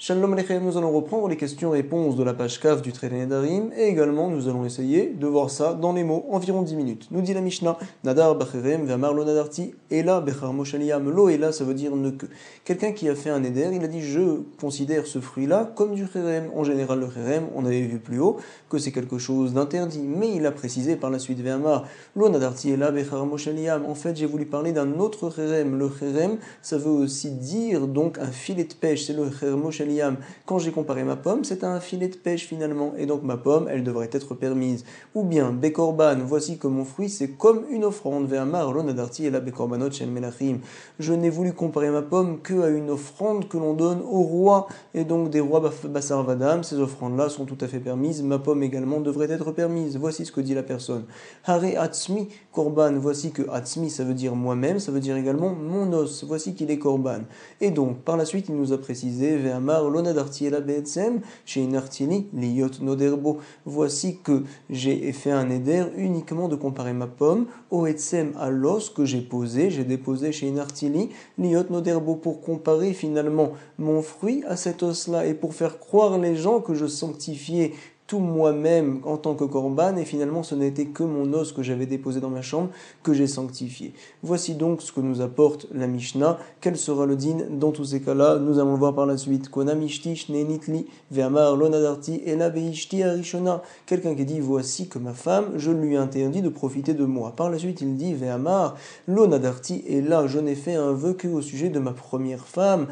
Shalom Aleichem, nous allons reprendre les questions-réponses de la page CAF du traité Nedarim et également nous allons essayer de voir ça dans les mots environ 10 minutes. Nous dit la Mishnah, Nadar Bacherem Vamar Lo Nadarti, Ela Bechar Moshaliam Lo Ela, ça veut dire ne que. Quelqu'un qui a fait un Neder, il a dit je considère ce fruit-là comme du Cherem. En général, le Cherem, on avait vu plus haut que c'est quelque chose d'interdit, mais il a précisé par la suite Vamar Lo Nadarti Ela Bechar Moshaliam. En fait, j'ai voulu parler d'un autre Cherem. Le Cherem, ça veut aussi dire donc un filet de pêche, c'est le Cherem Moshaliam. Quand j'ai comparé ma pomme, c'est un filet de pêche finalement, et donc ma pomme, elle devrait être permise. Ou bien, Bekorban, voici que mon fruit, c'est comme une offrande, Ve'amar lo nadarti et la Bekorbanot shel melachim. Je n'ai voulu comparer ma pomme que à une offrande que l'on donne au roi, et donc des rois Bassar Vadam, ces offrandes-là sont tout à fait permises, ma pomme également devrait être permise. Voici ce que dit la personne. Hare atzmi korban, voici que atzmi, ça veut dire moi-même, ça veut dire également mon os, voici qu'il est korban. Et donc, par la suite, il nous a précisé, Ve'amar lo nadarti ela be'etzem, chez inartili liyot noderbo. Voici que j'ai fait un éder uniquement de comparer ma pomme au etzem, à l'os que j'ai déposé chez inartili liyot noderbo, pour comparer finalement mon fruit à cet os-là et pour faire croire les gens que je sanctifiais tout moi-même en tant que korban, et finalement ce n'était que mon os que j'avais déposé dans ma chambre que j'ai sanctifié. Voici donc ce que nous apporte la Mishnah. Quel sera le din dans tous ces cas-là? Nous allons le voir par la suite. Kona mishti shnenitli ve'amar lo nadarti ela beishti arishona. Quelqu'un qui dit voici que ma femme, je lui ai interdit de profiter de moi. Par la suite il dit ve'amar lo nadarti, et là je n'ai fait un vœu que au sujet de ma première femme.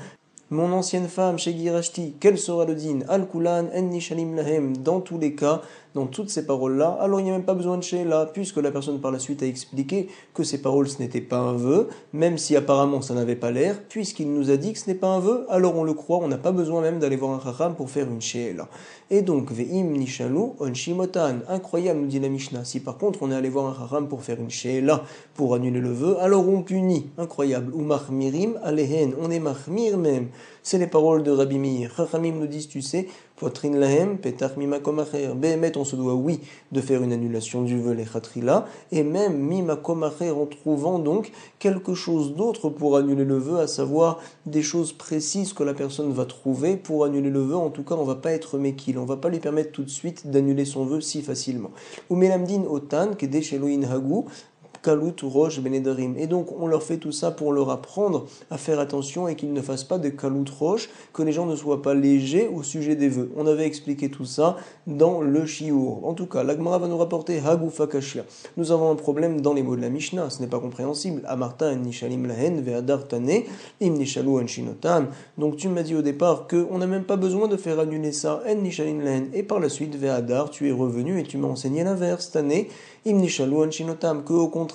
Mon ancienne femme, chez Girashti, quel sera le din? Al-Kulan, en nishalim lahem. Dans tous les cas, dans toutes ces paroles-là, alors il n'y a même pas besoin de Sheila, puisque la personne par la suite a expliqué que ces paroles ce n'était pas un vœu, même si apparemment ça n'avait pas l'air, puisqu'il nous a dit que ce n'est pas un vœu, alors on le croit, on n'a pas besoin même d'aller voir un chacham pour faire une Sheila. Et donc, ve'im nishalu on shimotan. Incroyable, nous dit la Mishnah. Si par contre on est allé voir un chacham pour faire une Sheila, pour annuler le vœu, alors on punit. Incroyable. Ou mahmirim alehen, on est mahmir même. C'est les paroles de Rabbi Meir. Chachamim nous disent, tu sais, poitrine lahem, petach mimakom acher. Behemet, on se doit, oui, de faire une annulation du vœu, les chatrila, et même mimakom acher, en trouvant donc quelque chose d'autre pour annuler le vœu, à savoir des choses précises que la personne va trouver pour annuler le vœu. En tout cas, on ne va pas être mekil, on ne va pas lui permettre tout de suite d'annuler son vœu si facilement. Ou melamdin otan, kede sheloin hagu, Kalut Roche Benedarim. Et donc on leur fait tout ça pour leur apprendre à faire attention et qu'ils ne fassent pas de Kalut Roche, que les gens ne soient pas légers au sujet des vœux. On avait expliqué tout ça dans le Shiur. En tout cas, l'Agmara va nous rapporter Hagufa Kashia. Nous avons un problème dans les mots de la Mishnah, ce n'est pas compréhensible. Amarta en nishalim lahen ve'adar tane im nishalu en shinotan. Donc tu m'as dit au départ qu'on n'a même pas besoin de faire annuler ça en nishalim lahen, et par la suite ve'adar, tu es revenu et tu m'as enseigné l'inverse, tane im nishalu en shinotam, que au contraire,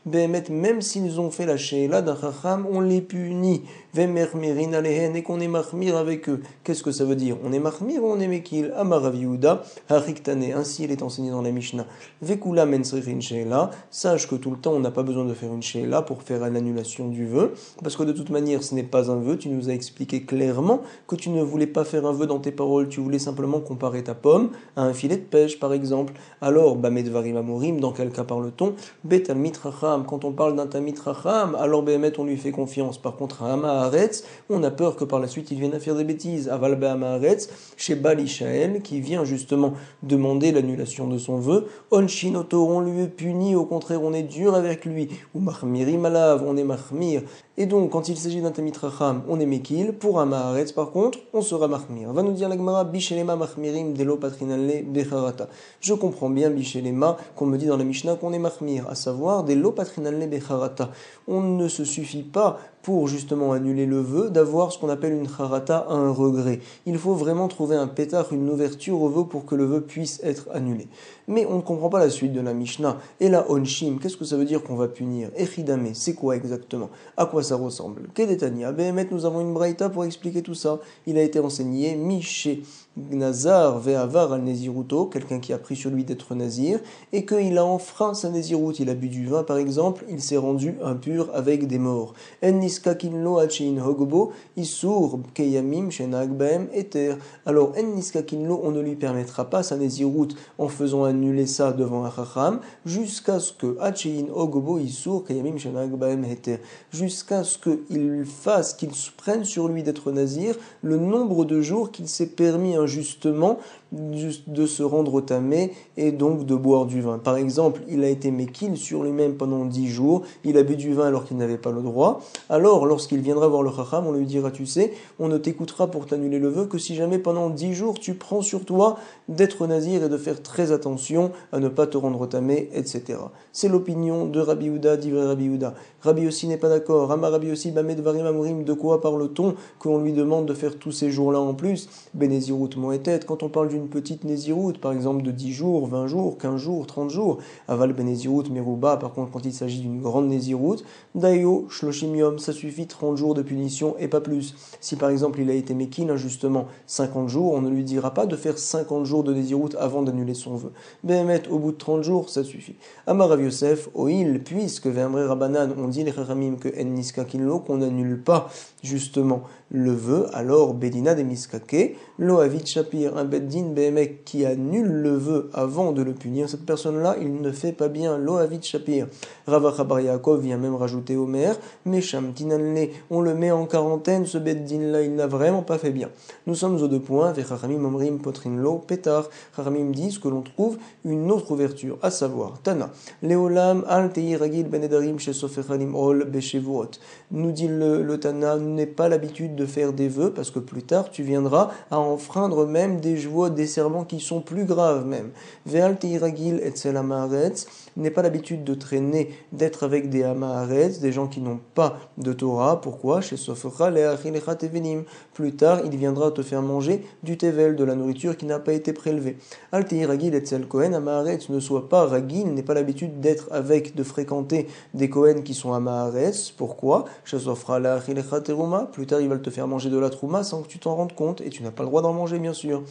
même s'ils ont fait la sheila d'un chacham, on les punit, ve'mermirin alehen, et qu'on est mahmir avec eux. Qu'est-ce que ça veut dire? On est mahmir ou on est mekil? Amar Rav Yehuda, hariktane, ainsi il est enseigné dans la Mishnah. Vekula mensrichin sheila, sache que tout le temps on n'a pas besoin de faire une sheila pour faire l'annulation du vœu, parce que de toute manière ce n'est pas un vœu, tu nous as expliqué clairement que tu ne voulais pas faire un vœu dans tes paroles, tu voulais simplement comparer ta pomme à un filet de pêche par exemple. Alors, bamedvarim amorim, dans quel cas parle-t-on? Talmid Racham, quand on parle d'un Talmid Racham, alors Behemet on lui fait confiance. Par contre, à Haaretz, on a peur que par la suite il vienne à faire des bêtises. Aval Haaretz, chez Bali Shael, qui vient justement demander l'annulation de son vœu. Onshinoto, on lui est puni, au contraire, on est dur avec lui. Ou Mahmiri Malav, on est Mahmir. Et donc, quand il s'agit d'un Talmid Racham, on est Mekil. Pour Haaretz, par contre, on sera Mahmir. Va nous dire la Gemara, Bishelema Mahmirim Delo Patrinale Becharata. Je comprends bien, Bishelema, qu'on me dit dans la Mishnah qu'on est Mahmir, à savoir des lo patrinale becharata. On ne se suffit pas pour justement annuler le vœu d'avoir ce qu'on appelle une charata, un regret. Il faut vraiment trouver un pétard, une ouverture au vœu pour que le vœu puisse être annulé. Mais on ne comprend pas la suite de la Mishnah. Et la onshim, qu'est-ce que ça veut dire qu'on va punir? Echidame, c'est quoi exactement? À quoi ça ressemble? Kedetania, Behemet, nous avons une braïta pour expliquer tout ça. Il a été enseigné Miché Nazar ve'avar al Néziruto, quelqu'un qui a pris sur lui d'être nazir, et qu'il a enfreint sa Nézirout, il a bu du vin par exemple, il s'est rendu impur avec des morts. En niskakin lo achin hogbo, isur keyamim shenag baem eter. Alors, en niskakin lo, on ne lui permettra pas sa Nézirout en faisant annuler ça devant un chacham, jusqu'à ce que achin hogbo isur keyamim shenag baem eter, jusqu'à ce qu'il fasse, qu'il prenne sur lui d'être nazir le nombre de jours qu'il s'est permis injustement de se rendre au tamé et donc de boire du vin. Par exemple, il a été mékil sur lui-même pendant 10 jours, il a bu du vin alors qu'il n'avait pas le droit. Alors, lorsqu'il viendra voir le chacham, on lui dira, tu sais, on ne t'écoutera pour t'annuler le vœu que si jamais pendant 10 jours tu prends sur toi d'être nazir et de faire très attention à ne pas te rendre au tamé, etc. C'est l'opinion de Rabbi Yehuda, d'Ivrei Rabbi Yehuda. Rabbi Yossi n'est pas d'accord. Amar Rabbi Yossi, Bamed Varim Amurim, de quoi parle-t-on qu'on lui demande de faire tous ces jours-là en plus? Benezirut Moetet, quand on parle d'une petite Nézirut, par exemple de 10 jours, 20 jours, 15 jours, 30 jours. Aval Benezirut Meruba, par contre, quand il s'agit d'une grande Nézirut, Dayo, Shloshim Yom, ça suffit 30 jours de punition et pas plus. Si par exemple il a été Mekil injustement 50 jours, on ne lui dira pas de faire 50 jours de Nézirut avant d'annuler son vœu. Behemet, au bout de 30 jours, ça suffit. Amar Rav Yosef, Oil, puisque Ve'amre Rabanan, on dit les Chachamim que En Niska Kinlo, qu'on n'annule pas justement le vœu, alors Bedina de Miskake, Lo Avid Shapir, un Beddin Behemek qui annule le vœu avant de le punir, cette personne-là, il ne fait pas bien, Lo Avid Shapir. Rava Chabar Yaakov vient même rajouter Omer, Mesham Tinanle, on le met en quarantaine, ce Beddin-là, il n'a vraiment pas fait bien. Nous sommes aux deux points, Vechachamim Omrim Potrin Lo Petar, Chachamim disent que l'on trouve une autre ouverture, à savoir, Tana, Leolam Al Teir Ragil Benedarim chez Sofechanim Ol Beshevuot. Nous dit le Tana, n'est pas l'habitude de faire des vœux, parce que plus tard tu viendras à enfreindre même des joies, des serments qui sont plus graves même. Ve'al Teir Ragil Etzel Amaharetz, n'est pas l'habitude de traîner, d'être avec des Amaharetz, des gens qui n'ont pas de Torah. Pourquoi? Chez Sofecha Le'achilecha Tevenim. Plus tard, il viendra te faire manger du tevel, de la nourriture qui n'a pas été prélevée. Al Teir Ragil Etzel Kohen Amaharetz, ne sois pas Ragil, n'est pas l'habitude d'être avec, de fréquenter des Kohen qui sont Amaharetz. Pourquoi? Chez Sofra Le'achilecha Teruma. Plus tard, ils veulent te faire manger de la trouma sans que tu t'en rendes compte, et tu n'as pas le droit d'en manger, bien sûr.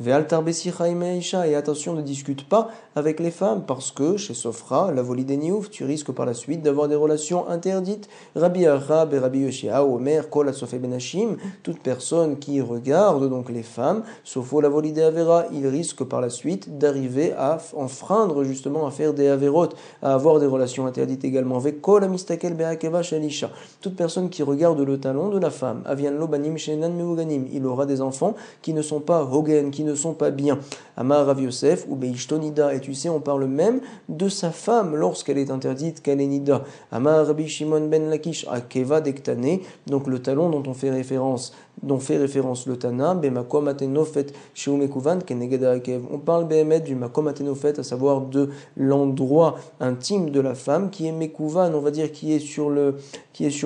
Et attention, ne discute pas avec les femmes, parce que chez Sofra, la volie des Niouf, tu risques par la suite d'avoir des relations interdites. Rabbi Arab et Rabbi Yoshia, Omer, Kol Asofé Benachim, toute personne qui regarde donc les femmes, sauf la volie des Avera, il risque par la suite d'arriver à enfreindre justement, à faire des Averot, à avoir des relations interdites également. Avec Kol Amistakel Beakeva Shalisha, toute personne qui regarde le talon de la femme, Avian Lobanim Shenan Meuganim, il aura des enfants qui ne sont pas Hogen, qui ne sont pas bien. Amar Rav Yosef ou Beishtonida, et tu sais, on parle même de sa femme lorsqu'elle est interdite, qu'elle est nida. Amar Rabbi Shimon ben Lakish Akeva Dektane, donc le talon dont fait référence le Tana, Bemakom Atenofet Sheumekuvan Kenegeda Akev. On parle Behemet du Makom Atenofet, à savoir de l'endroit intime de la femme qui est Mekuvan, on va dire qui est sur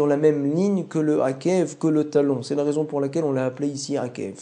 la même ligne que le Akev, que le talon. C'est la raison pour laquelle on l'a appelé ici Akev.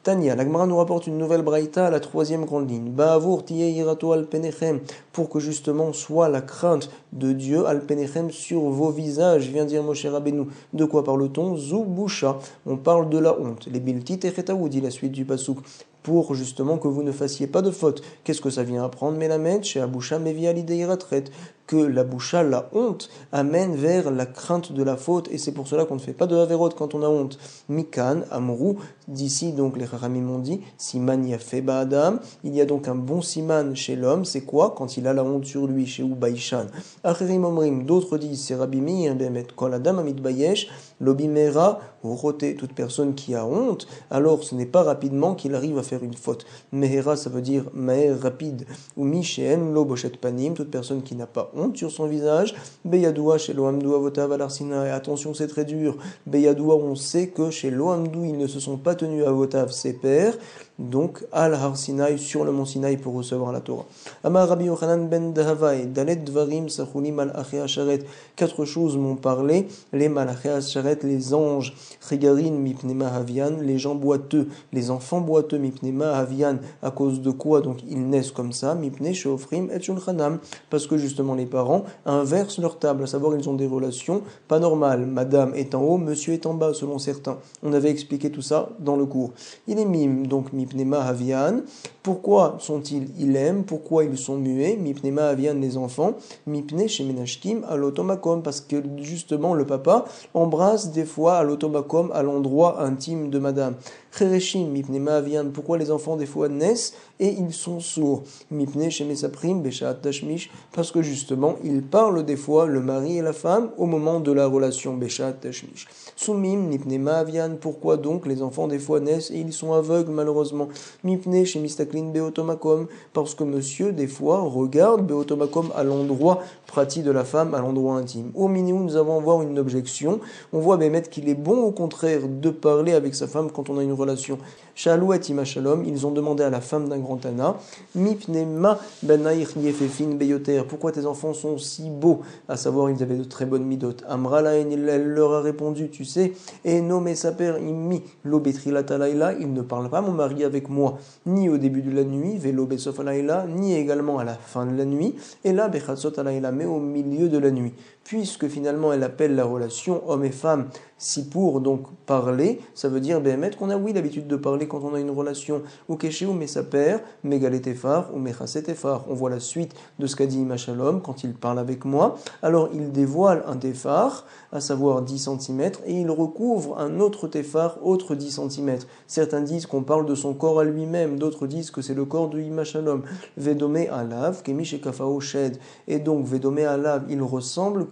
Tania, la Gemara nous rapporte une nouvelle braïta à la troisième grande ligne. Ba'avour tiye irato al penechem, pour que justement soit la crainte de Dieu al penechem sur vos visages, vient dire Moshe Rabbeinu. De quoi parle-t-on? Zubusha, on parle de la honte. Les biltit echetaou, dit la suite du pasouk, pour justement que vous ne fassiez pas de faute. Qu'est-ce que ça vient apprendre, Melamed, chez Abusha Mevia l'ideiratret, que la boucha, la honte, amène vers la crainte de la faute, et c'est pour cela qu'on ne fait pas de averot quand on a honte. Mikan, Amrou, d'ici donc les Chachamim m'ont dit, Siman Yafé Ba'adam, il y a donc un bon siman chez l'homme, c'est quoi? Quand il a la honte sur lui, chez Ubaïshan. Acherim Omrim, d'autres disent, c'est Rabbi Meir, Bemet, Kol Adam Amit Bayesh, Lobimera, Roté, toute personne qui a honte, alors ce n'est pas rapidement qu'il arrive à faire une faute. Mehera, ça veut dire Meher, rapide. Ou Mishen, Lo Boshet Panim, toute personne qui n'a pas honte sur son visage. Beyadoua, chez Lohamdou Avotav al Arsina, et attention, c'est très dur. Beyadoua, on sait que chez Lohamdou, ils ne se sont pas tenus à Avotav, ses pères, donc al Har Sinai, sur le mont Sinaï pour recevoir la Torah. Amar Rabbi Yochanan ben Dahavai, Dalet Dvarim, Sachulim al Achea Sharet, 4 choses m'ont parlé, les Malachea Sharet, les anges, Chigarin Mipnema Havian, les gens boiteux, les enfants boiteux, Mipnema Havian, à cause de quoi donc ils naissent comme ça, Mipne Sheofrim et Shulchanam, parce que justement les parents inversent leur table, à savoir ils ont des relations pas normales, madame est en haut, monsieur est en bas selon certains. On avait expliqué tout ça dans le cours. Il est mime, donc Mipne mipnema havian. Pourquoi sont-ils ilem? Pourquoi ils sont muets? Mipnema havian, les enfants. Mipne shemenashkim à l'automakom, parce que justement le papa embrasse des fois à l'automakom, à l'endroit intime de madame. Chereshim mipnema havian, pourquoi les enfants des fois naissent et ils sont sourds? Mipne shemesaprim beshaat tashmish, parce que justement ils parlent des fois, le mari et la femme, au moment de la relation beshaat tashmish. Sumim mipnema havian, pourquoi donc les enfants des fois naissent et ils sont aveugles malheureusement? Mipne shemistaklin beotomakom, parce que monsieur des fois regarde beotomakom à l'endroit pratique de la femme, à l'endroit intime. Au minimum, nous avons voir une objection. On voit Bémet qu'il est bon au contraire de parler avec sa femme quand on a une relation. Shalou et Ima Shalom, ils ont demandé à la femme d'un grand Tana, Mipnema benaich yefefin beyoter, pourquoi tes enfants sont si beaux? À savoir, ils avaient de très bonnes midot. Amrala, elle leur a répondu, tu sais, et nommé sa père, imi lobetrilat alayla, il ne parle pas mon mari avec moi, ni au début de la nuit, velo besof alayla, ni également à la fin de la nuit, et là, bechatzot alayla, mais au milieu de la nuit. Puisque finalement elle appelle la relation homme et femme, si pour donc parler, ça veut dire Béhémet qu'on a oui l'habitude de parler quand on a une relation, ou Kéché ou Messaper, Mégalet Efar ou Mechaset Efar. On voit la suite de ce qu'a dit Ima Shalom quand il parle avec moi. Alors il dévoile un Tefar, à savoir 10 cm, et il recouvre un autre Tefar, autre 10 cm. Certains disent qu'on parle de son corps à lui-même, d'autres disent que c'est le corps de Ima Shalom. Vedome Alav, Kemish et Kafao Shed. Et donc Vedome Alav, il ressemble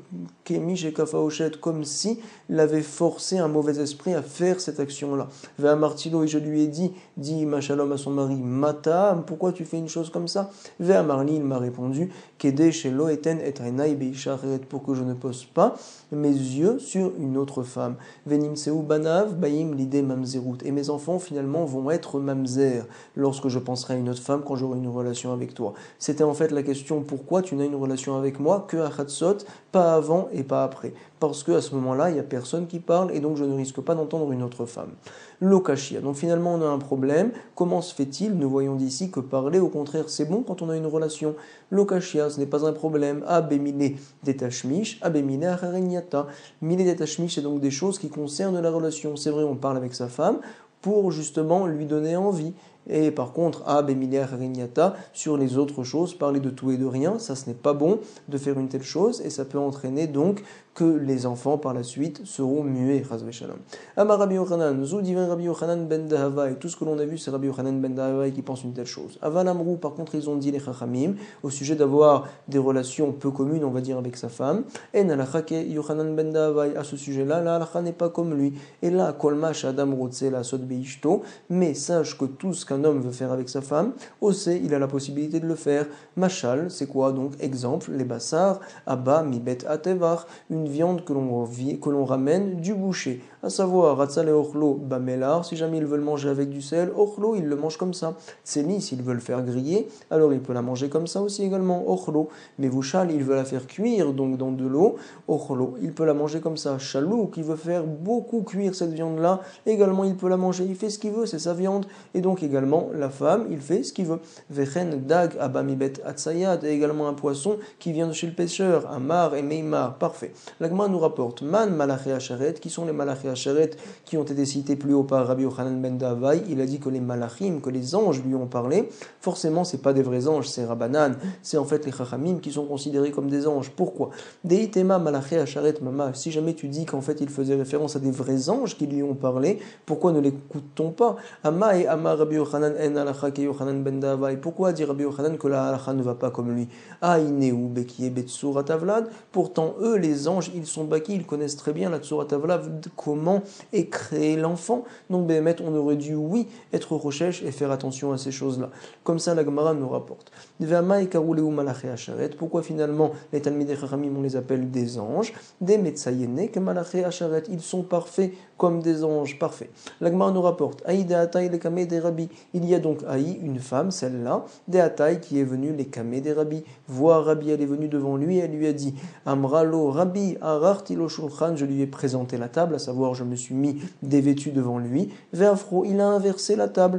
Kemish et Kafao Shed, comme si il avait forcé un mauvais esprit à faire cette action-là. Vea Martilo, et je lui ai dit Ima Shalom à son mari, Mata, pourquoi tu fais une chose comme ça? Vea Marli, il m'a répondu, Kede Shelo Eten et Renai Beisharet, pour que je ne pose pas mes yeux sur une autre femme. Venimseu Banav, Baim Lide Mamzerut. Et mes enfants finalement vont être Mamzer lorsque je penserai à une autre femme quand j'aurai une relation avec toi. C'était en fait la question, pourquoi tu n'as une relation avec moi que à Chatzot, pas avant et pas après? Parce qu'à ce moment-là, il n'y a personne qui parle et donc je ne risque pas d'entendre une autre femme. Lokashia. Donc finalement, on a un problème. Comment se fait-il? Nous voyons d'ici que parler, au contraire, c'est bon quand on a une relation. Lokashia, ce n'est pas un problème. Abemile detashmish, abemile acharenyata. Mile detashmish, c'est donc des choses qui concernent la relation. C'est vrai, on parle avec sa femme pour justement lui donner envie. Et par contre, sur les autres choses, parler de tout et de rien, ça ce n'est pas bon de faire une telle chose et ça peut entraîner donc que les enfants par la suite seront muets. Amar Rabbi Yochanan, Zou divin Rabbi Yochanan ben Dahavai, tout ce que l'on a vu c'est Rabbi Yochanan ben Dahavai qui pense une telle chose. Aval Amrou, par contre ils ont dit les Chachamim au sujet d'avoir des relations peu communes on va dire avec sa femme. En alachake Yochanan ben Dahavai, à ce sujet-là, la halacha n'est pas comme lui. Et là, kolma shadam rotse la sod beishto, mais sache que tout ce qu'un homme veut faire avec sa femme, Osé, il a la possibilité de le faire. Machal, c'est quoi donc? Exemple, les bassars, abba mibet atevar, une viande que l'on ramène du boucher. À savoir, ratzal et ochlo, bamelar, si jamais ils veulent manger avec du sel, ochlo, ils le mangent comme ça. Tseni, s'ils veulent faire griller, alors il peut la manger comme ça aussi également, ochlo. Mais vouchal, il veut la faire cuire, donc dans de l'eau, ochlo, il peut la manger comme ça. Chalou, qui veut faire beaucoup cuire cette viande-là, également il peut la manger, il fait ce qu'il veut, c'est sa viande, et donc également la femme, il fait ce qu'il veut. Vechen dag abamibet atsayad, et également un poisson qui vient de chez le pêcheur, amar et meimar, parfait. L'agma nous rapporte man malaché acharet, qui sont les malaché acharet qui ont été cités plus haut par Rabbi Yochanan ben Dahavai. Il a dit que les malachim, que les anges lui ont parlé. Forcément, c'est pas des vrais anges, c'est Rabbanan, c'est en fait les chachamim qui sont considérés comme des anges. Pourquoi? Deitema malaché acharet mama. Si jamais tu dis qu'en fait il faisait référence à des vrais anges qui lui ont parlé, pourquoi ne l'écoute-t-on pas? Ama et Ama Rabbi Yochanan en alacha ke Yochanan ben Dahavai. Pourquoi dit Rabbi Yochanan que la halacha ne va pas comme lui? Aïneu bekiye betsur atavlad. Pourtant eux les anges ils sont baki, ils connaissent très bien la tsur atavlad, comment est créé l'enfant. Donc Béhémet on aurait dû oui être recherche et faire attention à ces choses-là. Comme ça la Gemara nous rapporte. Vama et karuleu malaché acharet. Pourquoi finalement les talmidei chachamim on les appelle des anges? Des metsayene que malaché acharet. Ils sont parfaits comme des anges, parfaits. La Gemara nous rapporte Aïda ataï les kamé des rabbis. Il y a donc Aï, une femme, celle-là, des ataï qui est venue les kamé des rabbis. Voir Rabbi, elle est venue devant lui, elle lui a dit Amralo Rabbi arartilo shulchan, je lui ai présenté la table, à savoir je me suis mis dévêtu devant lui. Veafro, il a inversé la table.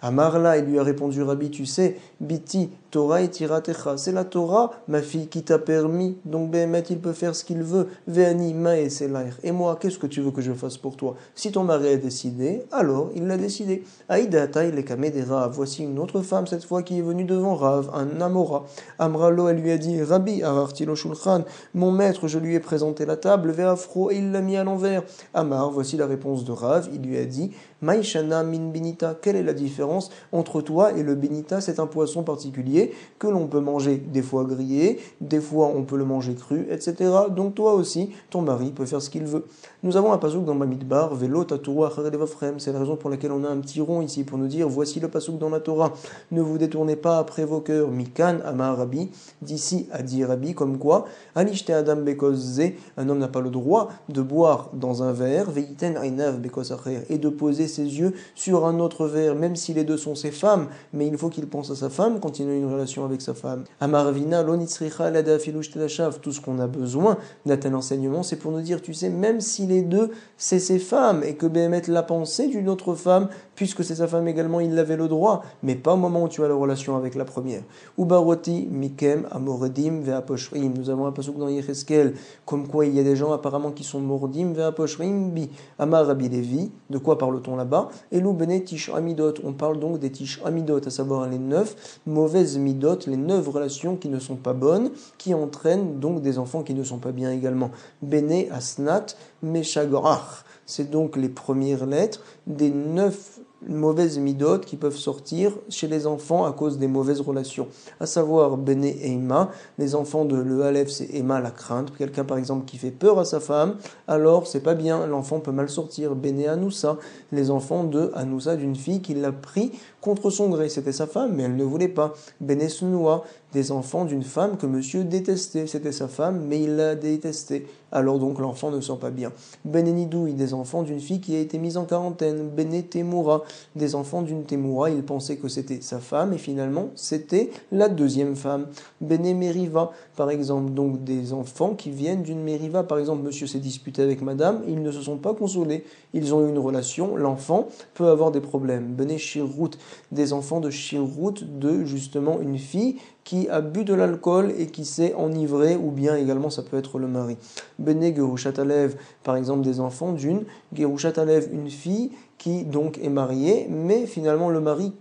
Amarla, il lui a répondu Rabbi, tu sais, Biti, Torah et tiratecha. C'est la Torah, ma fille, qui t'a permis. Donc, Béhémet, il peut faire ce qu'il veut. Ve'ani ma'e selair. Et moi, qu'est-ce que tu veux que je fasse pour toi? Si ton mari a décidé, alors il l'a décidé. Aïda taï le kameh de Rav. Voici une autre femme, cette fois, qui est venue devant Rav, un Amora. Amralo, elle lui a dit, Rabbi, arartilo shulchan, mon maître, je lui ai présenté la table, ve'afro, et il l'a mis à l'envers. Amar, voici la réponse de Rav, il lui a dit, Maïshana min binita, quelle est la différence entre toi et le binita? C'est un poisson particulier que l'on peut manger des fois grillé, des fois on peut le manger cru, etc. Donc toi aussi, ton mari peut faire ce qu'il veut. Nous avons un pasouk dans Bamidbar, Velo Taturu Acharei Levavchem. C'est la raison pour laquelle on a un petit rond ici pour nous dire voici le pasouk dans la Torah. Ne vous détournez pas après vos cœurs. Mikan Amar Rabbi, d'ici a dit Rabbi, comme quoi Alishte Adam Bekoz, un homme n'a pas le droit de boire dans un verre, Veiten Ainav Bekoz Acher, et de poser ses yeux sur un autre verre, même si les deux sont ses femmes, mais il faut qu'il pense à sa femme quand il a une relation avec sa femme. Amar Vina Lonitzricha Lada Filush Telashav, tout ce qu'on a besoin d'un tel enseignement, c'est pour nous dire, tu sais, même si les deux, c'est ses femmes, et que Béhémet l'a pensé d'une autre femme, puisque c'est sa femme également, il avait le droit, mais pas au moment où tu as la relation avec la première. Ubaroti, Mikem, Amoredim, Veaposhrim. Nous avons un pasuk dans Yecheskel, comme quoi il y a des gens apparemment qui sont Mordim, Veaposhrim, Bi, Amar Rabbi Levi. De quoi parle-t-on là-bas? Elou Bene Tish Amidot. On parle donc des Tish Amidot, à savoir les 9 mauvaises midot, les 9 relations qui ne sont pas bonnes, qui entraînent donc des enfants qui ne sont pas bien également. Bene Asnat, Meshagrach. C'est donc les premières lettres des 9 mauvaises midot qui peuvent sortir chez les enfants à cause des mauvaises relations. À savoir Bene et Emma, les enfants de le Aleph, c'est Emma, la crainte. Quelqu'un par exemple qui fait peur à sa femme, alors c'est pas bien, l'enfant peut mal sortir. Bene Anoussa, les enfants de Anoussa, d'une fille qui l'a pris contre son gré. C'était sa femme, mais elle ne voulait pas. Bene Sunoua, des enfants d'une femme que monsieur détestait. C'était sa femme, mais il l'a détestée. Alors donc l'enfant ne sent pas bien. Bene Nidoui, des enfants d'une fille qui a été mise en quarantaine. Bene Temura, des enfants d'une Temura, il pensait que c'était sa femme et finalement c'était la deuxième femme. Bene Meriva, par exemple, donc des enfants qui viennent d'une Meriva. Par exemple, monsieur s'est disputé avec madame, ils ne se sont pas consolés, ils ont eu une relation, l'enfant peut avoir des problèmes. Bene Shirut, des enfants de Shirut, de justement une fille qui a bu de l'alcool et qui s'est enivré, ou bien également ça peut être le mari. Bene Gerushat Alev, par exemple des enfants d'une Gerushat Alev, une fille qui donc est mariée, mais finalement le mari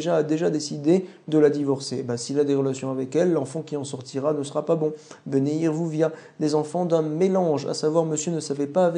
a déjà décidé de la divorcer. S'il a des relations avec elle, l'enfant qui en sortira ne sera pas bon. Bene Irvuvia, des enfants d'un mélange, à savoir monsieur ne savait pas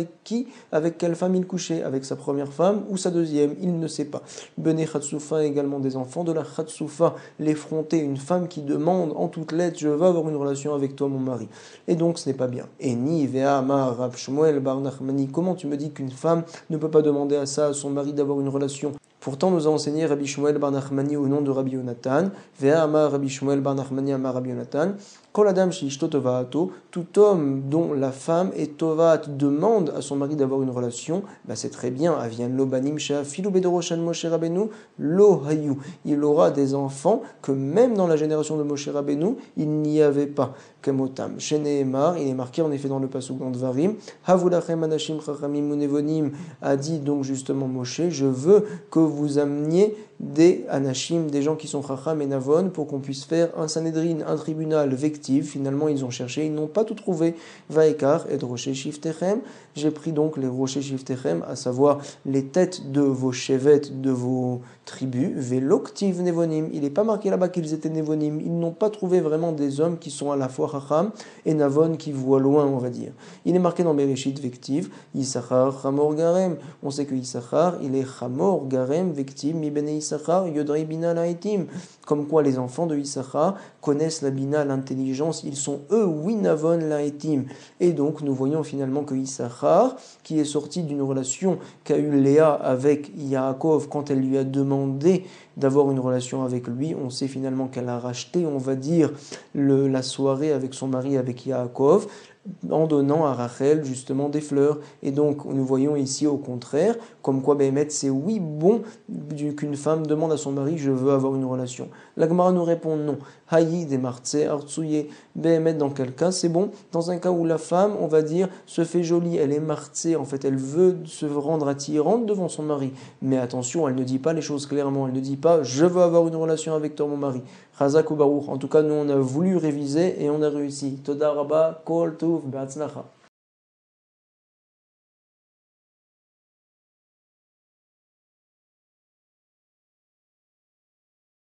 avec quelle femme il couchait, avec sa première femme ou sa deuxième, il ne sait pas. Bene Khatsufa, également des enfants de la Khatsufa, l'effronter, une femme qui demande en toutes lettres, je veux avoir une relation avec toi mon mari. Et donc ce n'est pas bien. Eni Vea Amar Rab Shmuel Bar Nachmani, comment tu me dis qu'une femme ne peut pas demander à ça à son mari d'avoir une relation? Pourtant, nous a enseigné Rabbi Shmuel Bar Nachmani au nom de Rabbi Yonatan. Vea Amar Rabbi Shmuel Bar Nachmani Amar Rabbi Yonatan. Kol Adam Sheishto Tovaato, tout homme dont la femme est Tovat demande à son mari d'avoir une relation, c'est très bien. Avian lo banim she'afilu bedoroshan Moshe Rabbeinu lo hayu. Il aura des enfants que même dans la génération de Moshe Rabbeinu, il n'y avait pas. Kemotam. Chez Nehemar, il est marqué en effet dans le pasuk dans Dvarim, Havulachem anashim chachamim unevonim, a dit donc justement Moshe, je veux que vous ameniez des anashim, des gens qui sont chacham et navon, pour qu'on puisse faire un sanhedrin, un tribunal vectif. Finalement, ils ont cherché, ils n'ont pas tout trouvé. Vaikar et rocher shiftechem. J'ai pris donc les rocher shiftechem, à savoir les têtes de vos chevettes, de vos tribus. Veloktiv nevonim. Il n'est pas marqué là-bas qu'ils étaient nevonim. Ils n'ont pas trouvé vraiment des hommes qui sont à la fois chacham et navon qui voient loin, on va dire. Il est marqué dans Bereshit vectiv. Yissachar chamor garem. On sait que Yissachar, il est chamor garem vectiv mi bene Yissachar yodrei bina laetim. Comme quoi les enfants de Yissachar connaissent la bina, l'intelligence, ils sont eux winavon laetim. Et donc nous voyons finalement que Yissachar, qui est sorti d'une relation qu'a eu Léa avec Yaakov quand elle lui a demandé d'avoir une relation avec lui, on sait finalement qu'elle a racheté, on va dire, la soirée avec son mari, avec Yaakov, en donnant à Rachel justement des fleurs. Et donc nous voyons ici au contraire, comme quoi Béhémet c'est oui bon qu'une femme demande à son mari je veux avoir une relation. La Gemara nous répond non. Haï des martse artsouye. Béhémet dans quel cas c'est bon? Dans un cas où la femme, on va dire, se fait jolie, elle est martse, en fait elle veut se rendre attirante devant son mari. Mais attention, elle ne dit pas les choses clairement, elle ne dit pas je veux avoir une relation avec toi mon mari. Chazak ou Baruch. En tout cas, nous on a voulu réviser et on a réussi. Toda Rabba, Kol Tuv, Be'atzlacha.